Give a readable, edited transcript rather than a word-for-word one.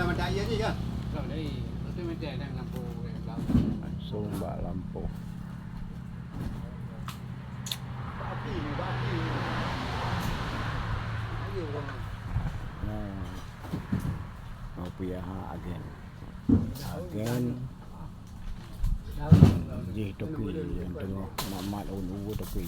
Mandaya ni kan? Kalau dari itu macam ada lampu Sumba lampu. Baki ni, baki. Ayo orang. Nah. Mau punya agen. Agen di tepi yang tengah mat-mat ulu tepi.